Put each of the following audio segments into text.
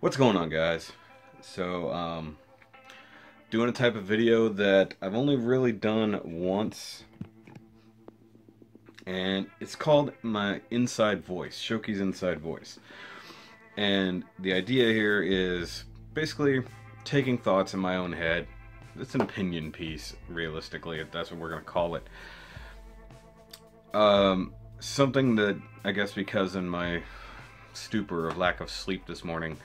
What's going on, guys? Doing a type of video that I've only really done once, and it's called my inside voice, Shoki's inside voice. And the idea here is basically taking thoughts in my own head. It's an opinion piece, realistically, if that's what we're going to call it. Something that, I guess because in my stupor of lack of sleep this morning,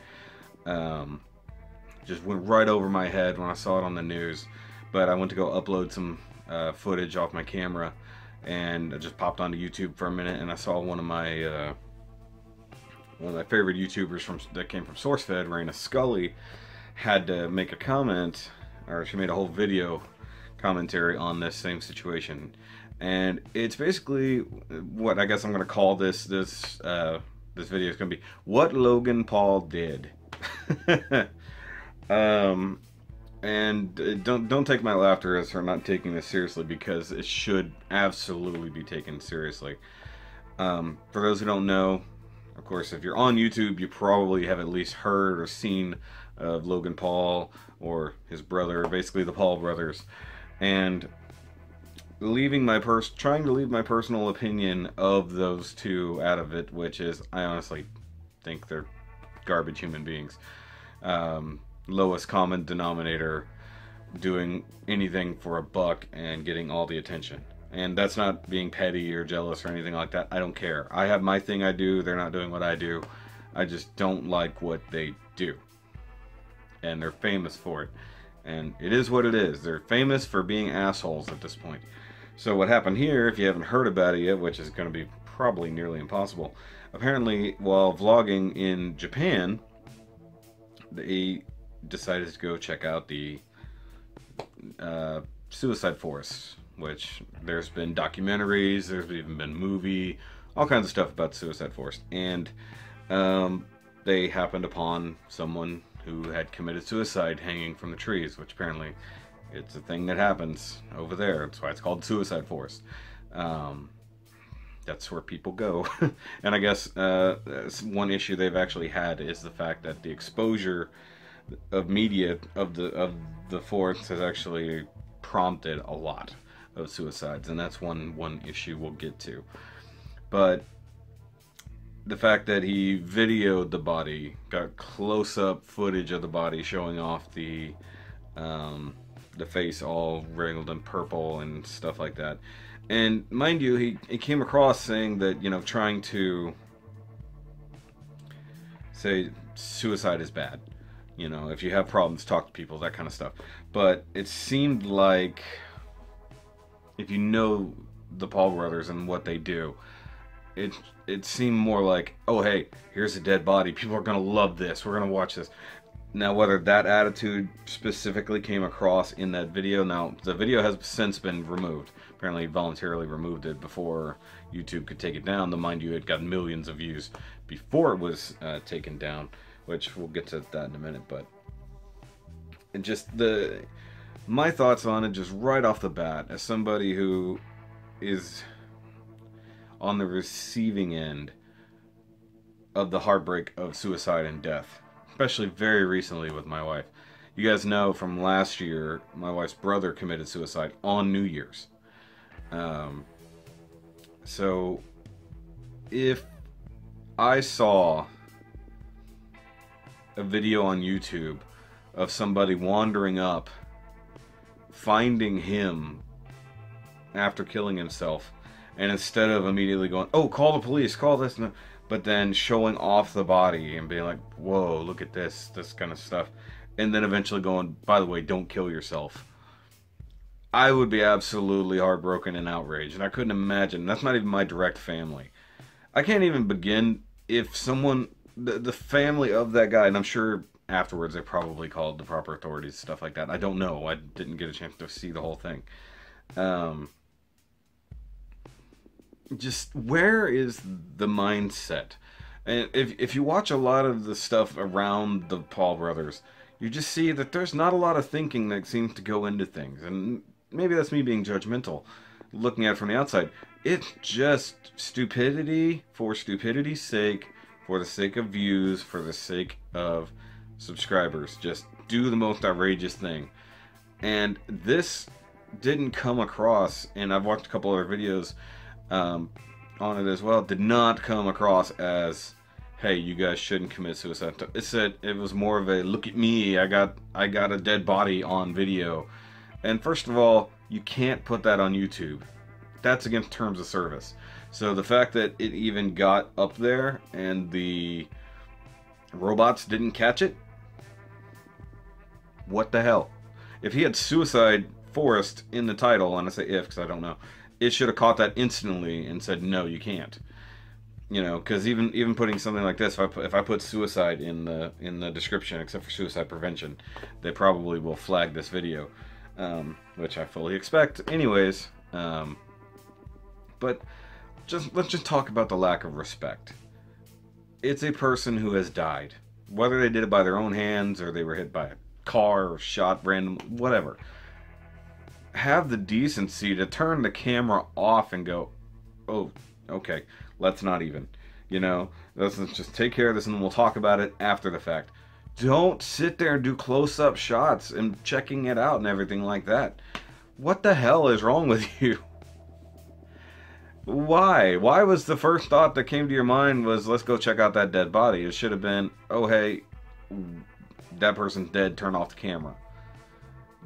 just went right over my head when I saw it on the news. But I went to go upload some footage off my camera, and I just popped onto YouTube for a minute, and I saw one of my favorite YouTubers that came from SourceFed, Raina Scully, had to make a comment, or she made a whole video commentary on this same situation. And it's basically what I guess I'm going to call this video is going to be what Logan Paul did. And don't take my laughter as for not taking this seriously, because it should absolutely be taken seriously. For those who don't know, of course, if you're on YouTube, you probably have at least heard or seen of Logan Paul or his brother, basically the Paul brothers, and trying to leave my personal opinion of those two out of it, which is I honestly think they're garbage human beings. Lowest common denominator, doing anything for a buck and getting all the attention. And that's not being petty or jealous or anything like that. I don't care. I have my thing I do. They're not doing what I do. I just don't like what they do. And they're famous for it. And it is what it is. They're famous for being assholes at this point. So what happened here, if you haven't heard about it yet, which is going to be probably nearly impossible, apparently while vlogging in Japan, they decided to go check out the suicide forest, which there's been documentaries, there's even been movie, all kinds of stuff about the suicide forest. And they happened upon someone who had committed suicide hanging from the trees, which apparently it's a thing that happens over there. That's why it's called suicide forest. That's where people go. And I guess one issue they've actually had is the fact that the exposure of media of the forest has actually prompted a lot of suicides, and that's one issue we'll get to. But the fact that he videoed the body, got close-up footage of the body showing off the face all wrinkled and purple and stuff like that. And mind you, he came across saying that, you know, trying to say suicide is bad. You know, if you have problems, talk to people, that kind of stuff. But it seemed like, if you know the Paul brothers and what they do, it seemed more like, oh hey, here's a dead body, people are gonna love this, we're gonna watch this. Now, whether that attitude specifically came across in that video, now the video has since been removed. Apparently he voluntarily removed it before YouTube could take it down. Though mind you, it got millions of views before it was taken down, which we'll get to that in a minute. But and just my thoughts on it, just right off the bat, as somebody who is on the receiving end of the heartbreak of suicide and death, especially very recently with my wife. You guys know from last year, my wife's brother committed suicide on New Year's. So if I saw a video on YouTube of somebody wandering up, finding him after killing himself, and instead of immediately going, oh, call the police, call this, but then showing off the body and being like, whoa, look at this kind of stuff, and then eventually going, by the way, don't kill yourself, I would be absolutely heartbroken and outraged. And I couldn't imagine, that's not even my direct family. I can't even begin if someone, the family of that guy, and I'm sure afterwards they probably called the proper authorities, stuff like that. I don't know. I didn't get a chance to see the whole thing. Just where is the mindset? And if you watch a lot of the stuff around the Paul brothers, you just see that there's not a lot of thinking that seems to go into things. And maybe that's me being judgmental, looking at it from the outside. It's just stupidity for stupidity's sake, for the sake of views, for the sake of subscribers. Just do the most outrageous thing. And this didn't come across, and I've watched a couple other videos on it as well, did not come across as, hey, you guys shouldn't commit suicide. It said it was more of a, look at me, I got a dead body on video. And first of all, you can't put that on YouTube. That's against terms of service. So the fact that it even got up there and the robots didn't catch it, what the hell? If he had Suicide Forest in the title, and I say if because I don't know, it should have caught that instantly and said, no, you can't. You know, because even putting something like this, if I put suicide in the description, except for suicide prevention, they probably will flag this video, which I fully expect. Anyways, but let's just talk about the lack of respect. It's a person who has died, whether they did it by their own hands or they were hit by a car or shot randomly, whatever. Have the decency to turn the camera off and go, oh, okay, let's not even, you know, let's just take care of this and then we'll talk about it after the fact. Don't sit there and do close-up shots and checking it out and everything like that. What the hell is wrong with you? Why was the first thought that came to your mind was, let's go check out that dead body? It should have been, oh hey, that person's dead, turn off the camera.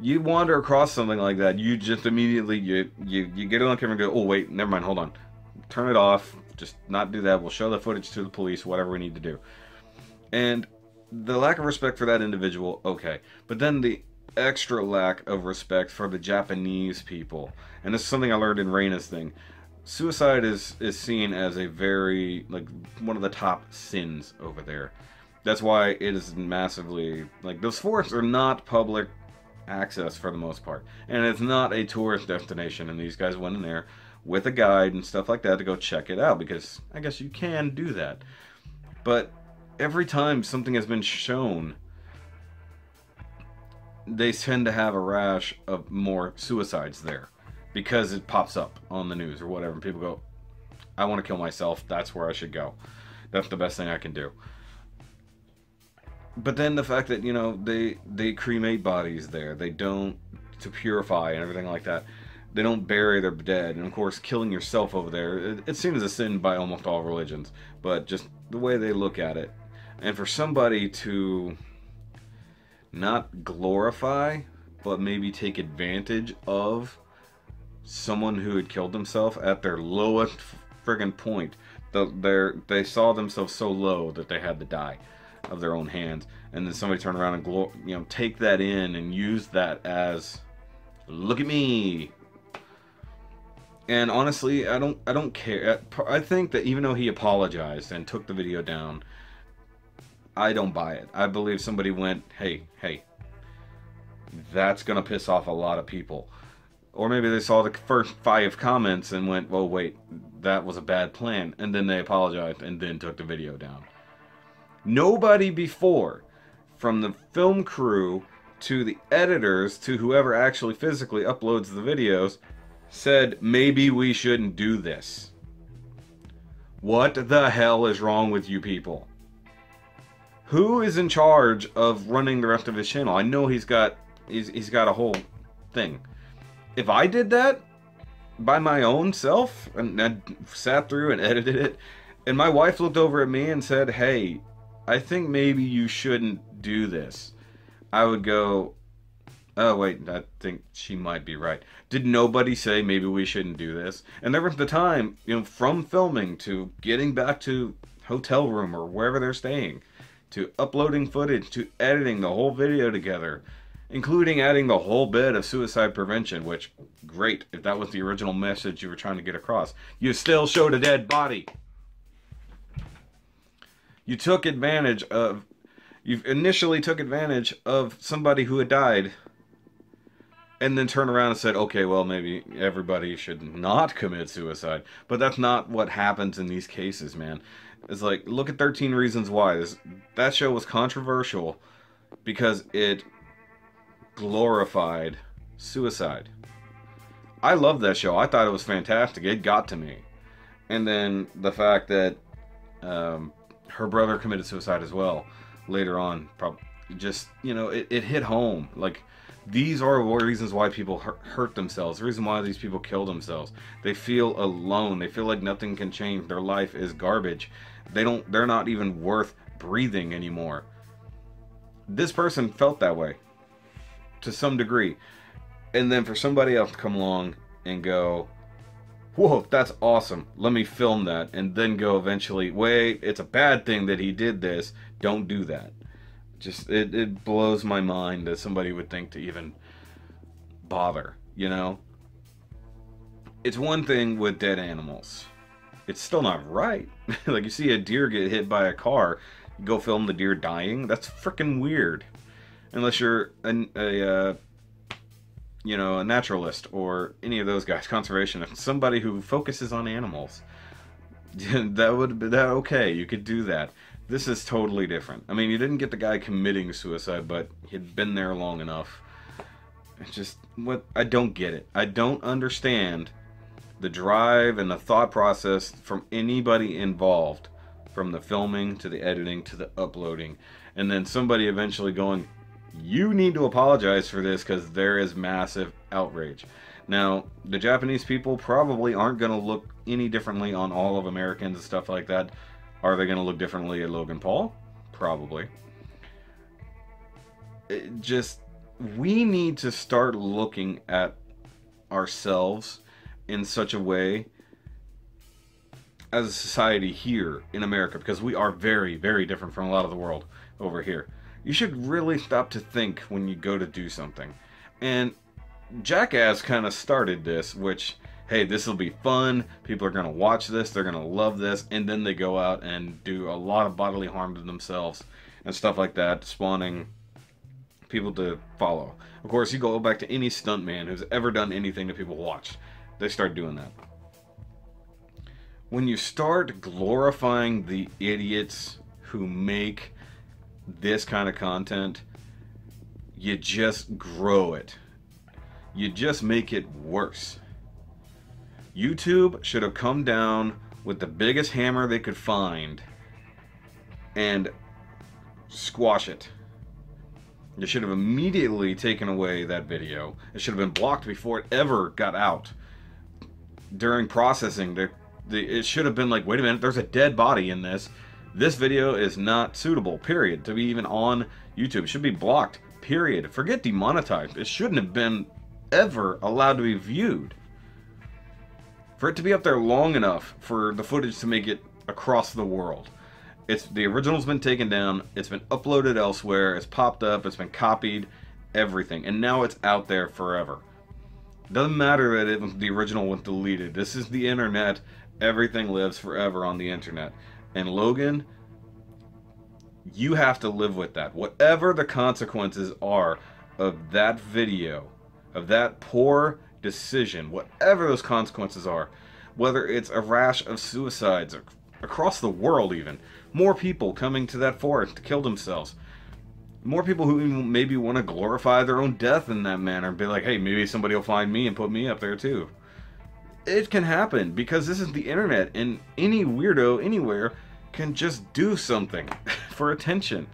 You wander across something like that, you just immediately, you get it on camera and go, oh wait, never mind, hold on. Turn it off, just not do that, we'll show the footage to the police, whatever we need to do. And the lack of respect for that individual, okay. But then the extra lack of respect for the Japanese people. And this is something I learned in Reina's thing. Suicide is seen as a very, like, one of the top sins over there. That's why it is massively, like, those forests are not public access for the most part. And it's not a tourist destination, and these guys went in there with a guide and stuff like that to go check it out, because I guess you can do that. But every time something has been shown, they tend to have a rash of more suicides there. Because it pops up on the news or whatever, and people go, I want to kill myself, that's where I should go. That's the best thing I can do. But then the fact that, you know, they cremate bodies there, they don't, to purify and everything like that, they don't bury their dead, and of course killing yourself over there, it's seen as a sin by almost all religions, but just the way they look at it. And for somebody to not glorify, but maybe take advantage of someone who had killed himself at their lowest friggin' point. They saw themselves so low that they had to die of their own hands, and then somebody turn around and take that in and use that as, look at me. And honestly, I don't care. I think that even though he apologized and took the video down, I don't buy it. I believe somebody went, hey, that's gonna piss off a lot of people. Or maybe they saw the first 5 comments and went, well, wait, that was a bad plan. And then they apologized and then took the video down. Nobody before, from the film crew to the editors to whoever actually physically uploads the videos, said, maybe we shouldn't do this. What the hell is wrong with you people? Who is in charge of running the rest of his channel? I know he's got a whole thing. If I did that by my own self and I sat through and edited it, and my wife looked over at me and said, hey, I think maybe you shouldn't do this, I would go, oh wait, I think she might be right. Did nobody say maybe we shouldn't do this? And there was the time, from filming to getting back to hotel room or wherever they're staying, to uploading footage, to editing the whole video together, including adding the whole bit of suicide prevention, which, great, if that was the original message you were trying to get across. You still showed a dead body. You initially took advantage of somebody who had died, and then turned around and said, okay, well, maybe everybody should not commit suicide. But that's not what happens in these cases, man. It's like, look at 13 Reasons Why. That show was controversial because it glorified suicide. I love that show. I thought it was fantastic. It got to me. And then the fact that her brother committed suicide as well. later on. Probably just, you know, it hit home. Like, these are reasons why people hurt themselves. The reason why these people kill themselves. They feel alone. They feel like nothing can change. Their life is garbage. They're not even worth breathing anymore. This person felt that way to some degree. And then for somebody else to come along and go, whoa, that's awesome, let me film that, and then go eventually, wait, it's a bad thing that he did this, don't do that. Just, it blows my mind that somebody would think to even bother, you know? It's one thing with dead animals. It's still not right. Like, you see a deer get hit by a car, you go film the deer dying, that's freaking weird. Unless you're you know, a naturalist or any of those guys, conservationist, somebody who focuses on animals. That would be that okay, you could do that. This is totally different. I mean, you didn't get the guy committing suicide, but he'd been there long enough. It's just, what, I don't get it. I don't understand the drive and the thought process from anybody involved, from the filming to the editing to the uploading, and then somebody eventually going, you need to apologize for this because there is massive outrage. Now, the Japanese people probably aren't going to look any differently on all of Americans and stuff like that. Are they going to look differently at Logan Paul? Probably. We need to start looking at ourselves in such a way as a society here in America, because we are very, very different from a lot of the world over here. You should really stop to think when you go to do something. And Jackass kind of started this, which, hey, this will be fun, people are going to watch this, they're going to love this, and then they go out and do a lot of bodily harm to themselves and stuff like that, spawning people to follow. Of course, you go back to any stuntman who's ever done anything that people watch, they start doing that. When you start glorifying the idiots who make this kind of content, you just grow it. You just make it worse. YouTube should have come down with the biggest hammer they could find and squash it. They should have immediately taken away that video. It should have been blocked before it ever got out. During processing, it should have been like, wait a minute, there's a dead body in this. This video is not suitable, period, to be even on YouTube. It should be blocked, period. Forget demonetized. It shouldn't have been ever allowed to be viewed. For it to be up there long enough for the footage to make it across the world. The original's been taken down, it's been uploaded elsewhere, it's popped up, it's been copied, everything. And now it's out there forever. Doesn't matter that the original was deleted. This is the internet. Everything lives forever on the internet. And Logan, you have to live with that. Whatever the consequences are of that video, of that poor decision, whatever those consequences are, whether it's a rash of suicides across the world even, more people coming to that forest to kill themselves, more people who maybe want to glorify their own death in that manner and be like, hey, maybe somebody will find me and put me up there too. It can happen because this is the internet, and any weirdo anywhere can just do something for attention.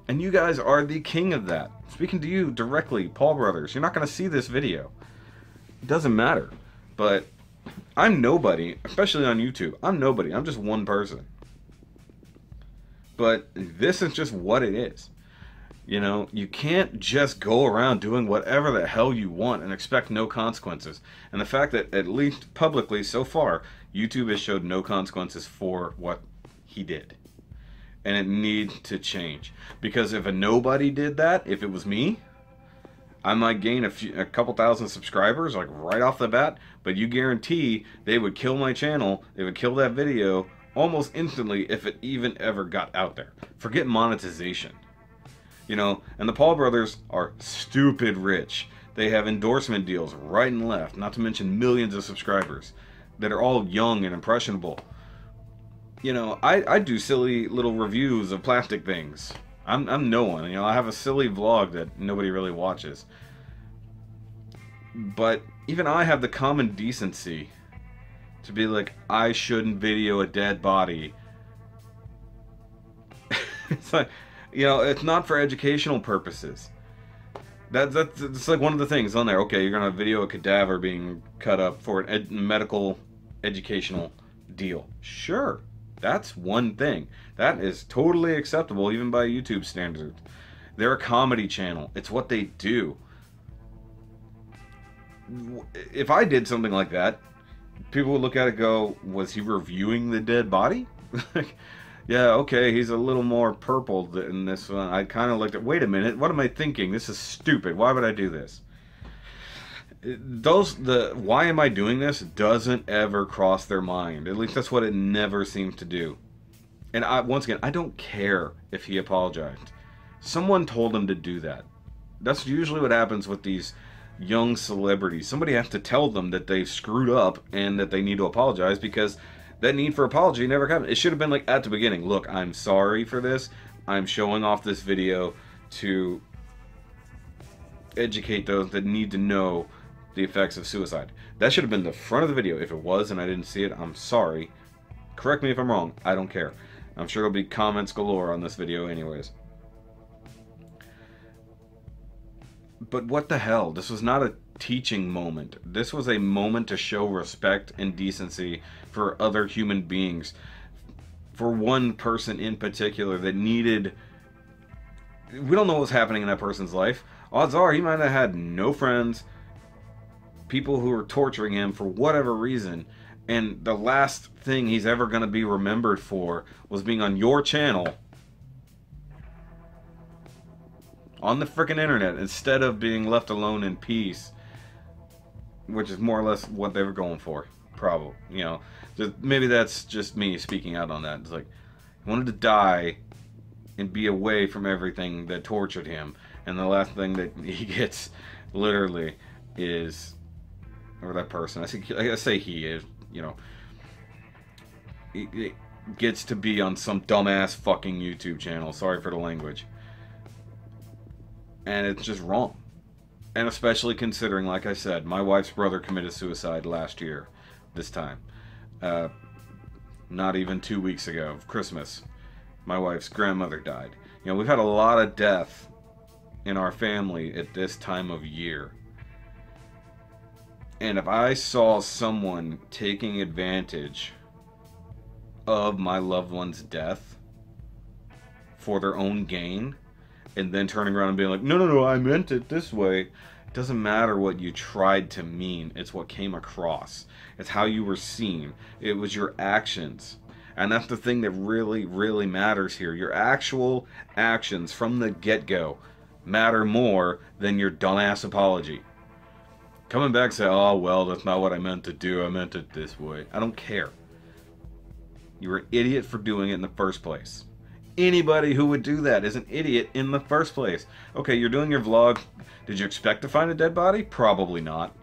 And you guys are the king of that. Speaking to you directly, Paul Brothers, you're not going to see this video. It doesn't matter. But I'm nobody, especially on YouTube. I'm nobody. I'm just one person. But this is just what it is. You know, you can't just go around doing whatever the hell you want and expect no consequences. And the fact that, at least publicly so far, YouTube has showed no consequences for what he did. And it needs to change. Because if a nobody did that, if it was me, I might gain a couple thousand subscribers, like right off the bat. But you guarantee they would kill my channel, they would kill that video almost instantly if it even ever got out there. Forget monetization. You know, and the Paul brothers are stupid rich. They have endorsement deals right and left, not to mention millions of subscribers that are all young and impressionable. You know, I do silly little reviews of plastic things. I'm no one. You know, I have a silly vlog that nobody really watches. But even I have the common decency to be like, I shouldn't video a dead body. It's like, it's not for educational purposes. That's like one of the things on there. Okay, you're gonna video a cadaver being cut up for an medical educational deal. Sure, that's one thing. That is totally acceptable even by YouTube standards. They're a comedy channel. It's what they do. If I did something like that, people would look at it and go, was he reviewing the dead body? Yeah, okay, he's a little more purple than this one. I kind of looked at, wait a minute, what am I thinking? This is stupid. Why would I do this? Why am I doing this doesn't ever cross their mind. At least that's what it never seems to do. And once again, I don't care if he apologized. Someone told him to do that. That's usually what happens with these young celebrities. Somebody has to tell them that they've screwed up and that they need to apologize, because that need for apology never happened. It should have been like at the beginning. Look, I'm sorry for this. I'm showing off this video to educate those that need to know the effects of suicide. That should have been the front of the video. If it was and I didn't see it, I'm sorry. Correct me if I'm wrong. I don't care. I'm sure there'll be comments galore on this video anyways. But what the hell? This was not a teaching moment. This was a moment to show respect and decency for other human beings. For one person in particular that needed... We don't know what was happening in that person's life. Odds are he might have had no friends, people who were torturing him for whatever reason, and the last thing he's ever going to be remembered for was being on your channel on the frickin' internet instead of being left alone in peace, which is more or less what they were going for. Probably, maybe that's just me speaking out on that. It's like he wanted to die and be away from everything that tortured him, and the last thing that he gets literally is, or that person, I say he is, he gets to be on some dumbass fucking YouTube channel. Sorry for the language. And it's just wrong. And especially considering, like I said, my wife's brother committed suicide last year, this time. Not even 2 weeks ago, Christmas. My wife's grandmother died. We've had a lot of death in our family at this time of year. And if I saw someone taking advantage of my loved one's death for their own gain, and then turning around and being like, no, I meant it this way. It doesn't matter what you tried to mean. It's what came across. It's how you were seen. It was your actions. And that's the thing that really, really matters here. Your actual actions from the get-go matter more than your dumbass apology. Coming back and say, oh, well, that's not what I meant to do. I meant it this way. I don't care. You were an idiot for doing it in the first place. Anybody who would do that is an idiot in the first place. Okay, you're doing your vlog. Did you expect to find a dead body? Probably not.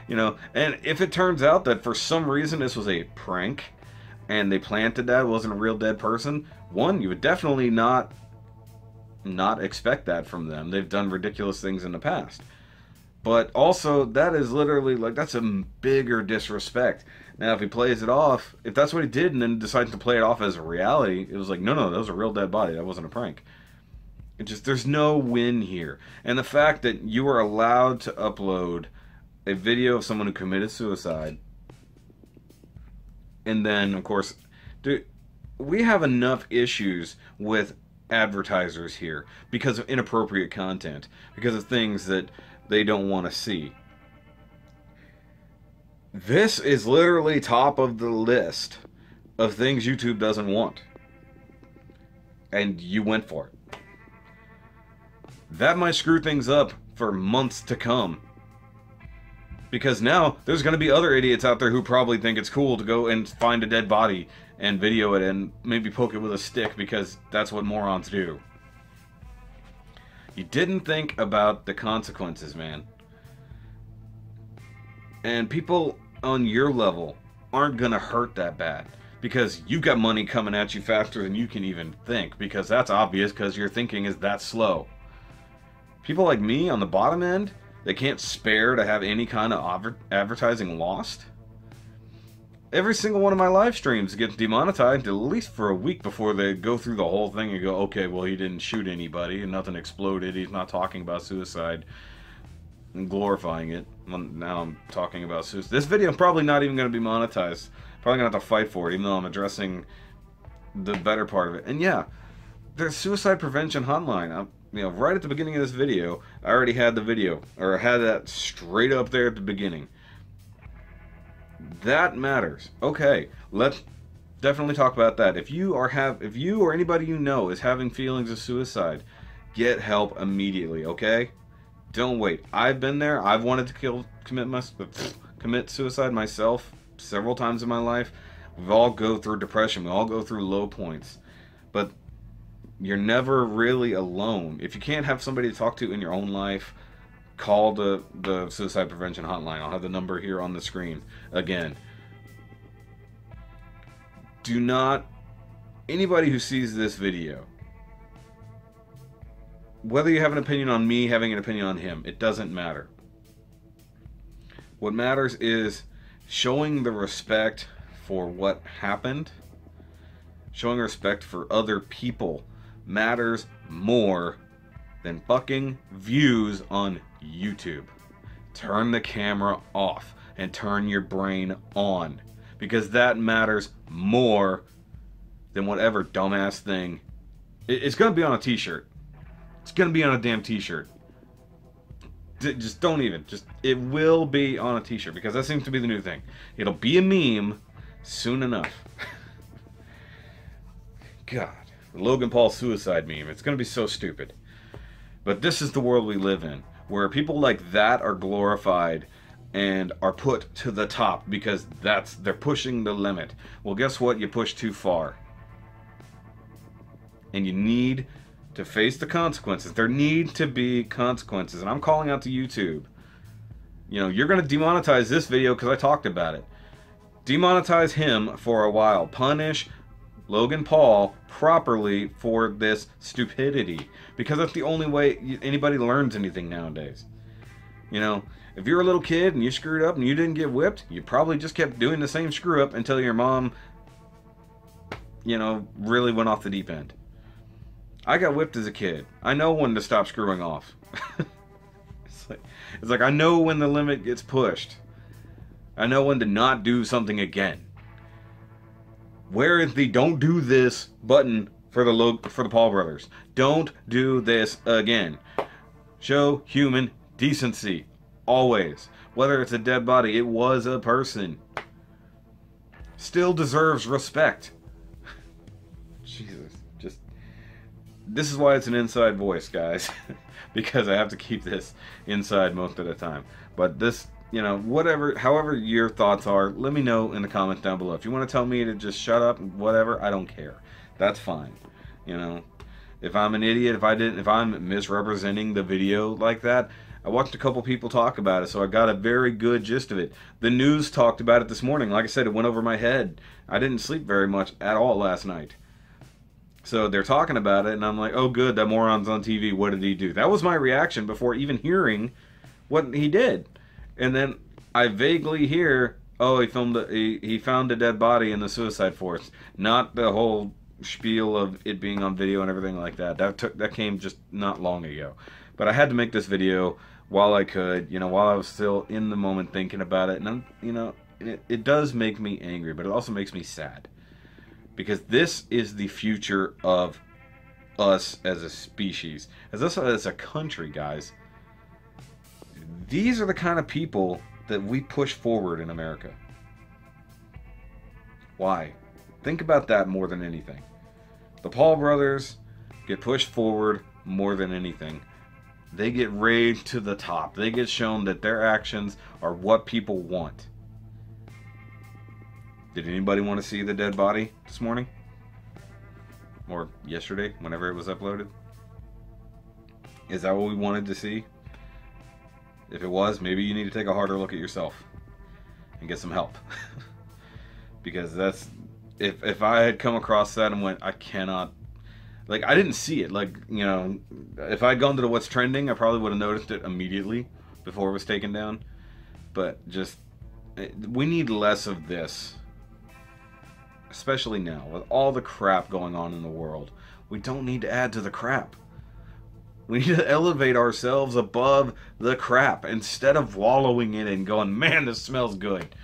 And if it turns out that for some reason this was a prank and they planted that, it wasn't a real dead person, one, you would definitely not expect that from them. They've done ridiculous things in the past. But also, that is literally, that's a bigger disrespect. Now, if he plays it off, if that's what he did and then decides to play it off as a reality, it was like, no, that was a real dead body. That wasn't a prank. There's no win here. And the fact that you were allowed to upload a video of someone who committed suicide, and then, of course, dude, we have enough issues with advertisers here because of inappropriate content, because of things that they don't want to see. This is literally top of the list of things YouTube doesn't want. And you went for it. That might screw things up for months to come. Because now, there's going to be other idiots out there who probably think it's cool to go and find a dead body and video it and maybe poke it with a stick because that's what morons do. You didn't think about the consequences, man. And people on your level aren't gonna hurt that bad because you've got money coming at you faster than you can even think, because that's obvious because your thinking is that slow. People like me on the bottom end, they can't spare to have any kind of advertising lost. every single one of my live streams gets demonetized at least for a week before they go through the whole thing and go, okay, well, he didn't shoot anybody and nothing exploded. He's not talking about suicide and glorifying it. Well, now I'm talking about suicide. This video is probably not even going to be monetized. Probably going to have to fight for it, even though I'm addressing the better part of it. And yeah, there's suicide prevention hotline. Right at the beginning of this video, I already had the video, or I had that straight up there at the beginning. That matters. Okay, let's definitely talk about that. If you or anybody you know is having feelings of suicide, get help immediately, okay? Don't wait. I've been there. I've wanted to commit suicide myself several times in my life. We all go through depression. We all go through low points. But you're never really alone. If you can't have somebody to talk to in your own life, call the suicide prevention hotline. I'll have the number here on the screen. Again, do not, anybody who sees this video, whether you have an opinion on me, having an opinion on him, it doesn't matter. What matters is showing the respect for what happened. Showing respect for other people matters more than fucking views on YouTube. Turn the camera off and turn your brain on, because that matters more than whatever dumbass thing. It's gonna be on a t-shirt. It's gonna be on a damn t-shirt. Just don't even. It will be on a t-shirt, because that seems to be the new thing. It'll be a meme soon enough. God, the Logan Paul suicide meme. It's gonna be so stupid. But this is the world we live in, where people like that are glorified and are put to the top because they're pushing the limit. Well, guess what? You push too far. And you need to face the consequences. There need to be consequences. And I'm calling out to YouTube. You're going to demonetize this video because I talked about it. Demonetize him for a while. Punish Logan Paul properly for this stupidity, because that's the only way anybody learns anything nowadays. If you're a little kid and you screwed up and you didn't get whipped, you probably just kept doing the same screw up until your mom, really went off the deep end. I got whipped as a kid. I know when to stop screwing off. It's like I know when the limit gets pushed. I know when to not do something again. Where is the "don't do this" button for the Paul brothers? Don't do this again. Show human decency. Always. Whether it's a dead body, it was a person. Still deserves respect. Jesus. This is why it's an inside voice, guys. Because I have to keep this inside most of the time. But this, however your thoughts are, let me know in the comments down below. If you want to tell me to just shut up, whatever, I don't care. That's fine. If I'm an idiot, if I'm misrepresenting the video like that, I watched a couple people talk about it, so I got a very good gist of it. The news talked about it this morning. Like I said, it went over my head. I didn't sleep very much at all last night. So they're talking about it, and I'm like, oh good, that moron's on TV. What did he do? That was my reaction before even hearing what he did. And then I vaguely hear, oh, he found a dead body in the suicide force. Not the whole spiel of it being on video and everything like that. That came just not long ago. But I had to make this video while I could, while I was still in the moment thinking about it. And it does make me angry, but it also makes me sad. Because this is the future of us as a species. As us as a country, guys. These are the kind of people that we push forward in America. Why? Think about that more than anything. The Paul brothers get pushed forward more than anything. They get raised to the top. They get shown that their actions are what people want. Did anybody want to see the dead body this morning? Or yesterday, whenever it was uploaded? Is that what we wanted to see? If it was, maybe you need to take a harder look at yourself and get some help. Because that's, if I had come across that and went, I cannot, like, I didn't see it. Like, if I'd gone to the what's trending, I probably would have noticed it immediately before it was taken down. But just, we need less of this especially now with all the crap going on in the world. We don't need to add to the crap. We need to elevate ourselves above the crap instead of wallowing in it and going, man, this smells good.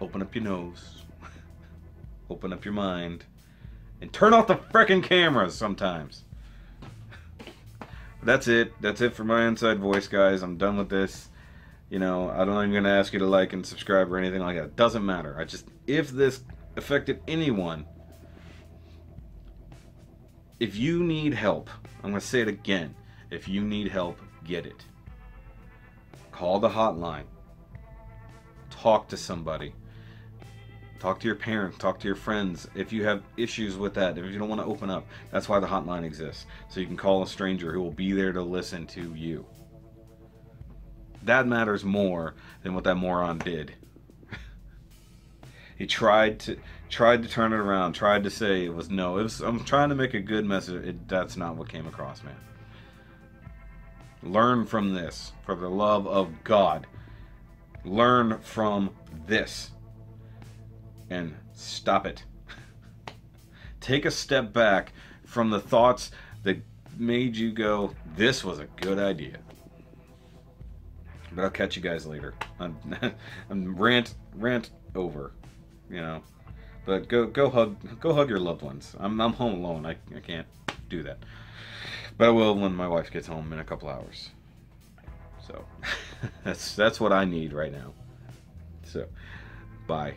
Open up your nose. Open up your mind. And turn off the frickin' cameras sometimes. That's it. That's it for my inside voice, guys. I'm done with this. You know, I'm not even going to ask you to like and subscribe or anything like that. It doesn't matter. If this affected anyone, if you need help, I'm going to say it again. If you need help, get it. Call the hotline. Talk to somebody. Talk to your parents. Talk to your friends. If you have issues with that, if you don't want to open up, that's why the hotline exists. So you can call a stranger who will be there to listen to you. That matters more than what that moron did. He tried to turn it around, tried to say it was no. I'm trying to make a good message. That's not what came across, man. Learn from this, for the love of God. Learn from this. And stop it. Take a step back from the thoughts that made you go, this was a good idea. But I'll catch you guys later. I'm rant over, you know. But go hug your loved ones. I'm home alone. I can't do that. But I will when my wife gets home in a couple hours. So that's what I need right now. So bye.